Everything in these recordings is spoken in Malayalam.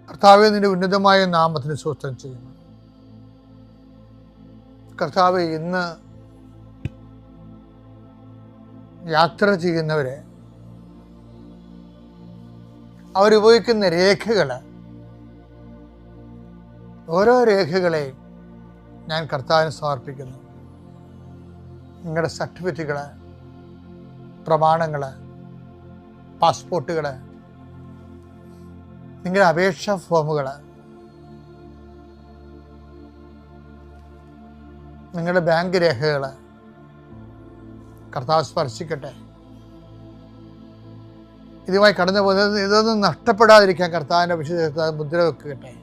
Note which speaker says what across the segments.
Speaker 1: കർത്താവെ, നിന്റെ ഉന്നതമായ നാമത്തിന് സ്തോത്രം ചെയ്യുന്നു. കർത്താവെ, ഇന്ന് യാത്ര ചെയ്യുന്നവരെ അവരുപയോഗിക്കുന്ന രേഖകൾ, ഓരോ രേഖകളെയും ഞാൻ കർത്താവിന് സമർപ്പിക്കുന്നു. നിങ്ങളുടെ സർട്ടിഫിക്കറ്റുകൾ, പ്രമാണങ്ങൾ, പാസ്പോർട്ടുകൾ, നിങ്ങളുടെ അപേക്ഷാ ഫോമുകൾ, നിങ്ങളുടെ ബാങ്ക് രേഖകൾ കർത്താവ് സ്പർശിക്കട്ടെ. ഇതുമായി കടന്നു പോകുന്നത് ഇതൊന്നും നഷ്ടപ്പെടാതിരിക്കാൻ കർത്താവിൻ്റെ വിശുദ്ധ മുദ്ര വെക്കട്ടെ.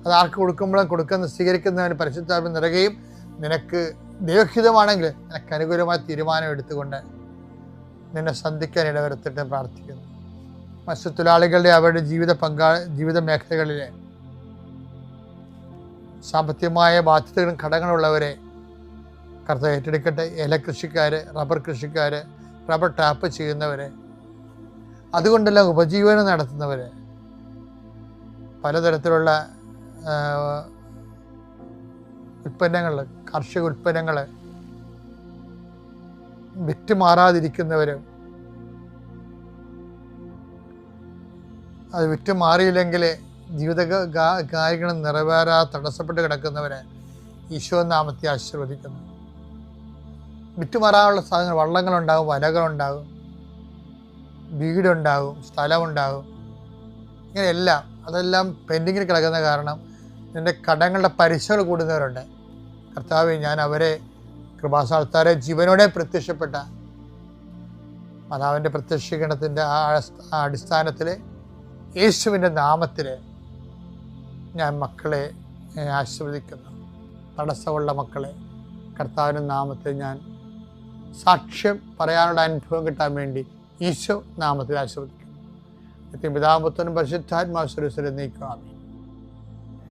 Speaker 1: അത് ആർക്ക് കൊടുക്കുമ്പോഴും സ്വീകരിക്കുന്നവന് പരിശുദ്ധാത്മ നിറയുകയും നിനക്ക് ദൈവഹിതമാണെങ്കിൽ നിനക്ക് അനുകൂലമായ തീരുമാനം എടുത്തുകൊണ്ട് നിന്നെ സന്ധിക്കാൻ ഇടവരുത്തിട്ട് പ്രാർത്ഥിക്കുന്നു. മത്സ്യത്തൊഴിലാളികളുടെ അവരുടെ ജീവിത മേഖലകളിലെ സാമ്പത്തികമായ ബാധ്യതകളും കടങ്ങളുള്ളവരെ കർത്താവ് ഏറ്റെടുക്കട്ടെ. ഏലകൃഷിക്കാർ, റബ്ബർ കൃഷിക്കാർ, റബ്ബർ ടാപ്പ് ചെയ്യുന്നവരെ, അതുകൊണ്ടെല്ലാം ഉപജീവനം നടത്തുന്നവർ, പലതരത്തിലുള്ള ഉൽപ്പന്നങ്ങൾ, കാർഷിക ഉൽപ്പന്നങ്ങൾ വിറ്റുമാറാതിരിക്കുന്നവരും, അത് വിറ്റുമാറിയില്ലെങ്കിൽ ജീവിത കാര്യങ്ങൾ നിറവേറാതെ തടസ്സപ്പെട്ട് കിടക്കുന്നവരെ ഈശോ നാമത്തെ ആശീർവദിക്കുന്നു. വിറ്റുമാറാനുള്ള സാധനങ്ങൾ, വള്ളങ്ങളുണ്ടാകും, വലകളുണ്ടാകും, വീടുണ്ടാകും, സ്ഥലമുണ്ടാകും, ഇങ്ങനെയെല്ലാം അതെല്ലാം പെൻഡിങ്ങിൽ കിടക്കുന്ന കാരണം നിൻ്റെ കടങ്ങളുടെ പലിശകൾ കൂടുന്നവരുണ്ട്. കർത്താവേ, ഞാൻ അവരെ കൃപാസ്ഥാനത്താരെ ജീവനോടെ പ്രത്യക്ഷപ്പെട്ട മാതാവിൻ്റെ പ്രത്യക്ഷീകരണത്തിൻ്റെ ആ അടിസ്ഥാനത്തിൽ യേശുവിൻ്റെ നാമത്തിൽ ഞാൻ മക്കളെ ആശീർവദിക്കുന്നു. തടസ്സമുള്ള മക്കളെ കർത്താവിൻ്റെ നാമത്തിൽ ഞാൻ സാക്ഷ്യം പറയാനുള്ള അനുഭവം കിട്ടാൻ വേണ്ടി ഈശോ നാമത്തിൽ ആശീർവദിക്കുന്നു. പിതാവും പുത്രനും പരിശുദ്ധാത്മാവും നീക്കുക.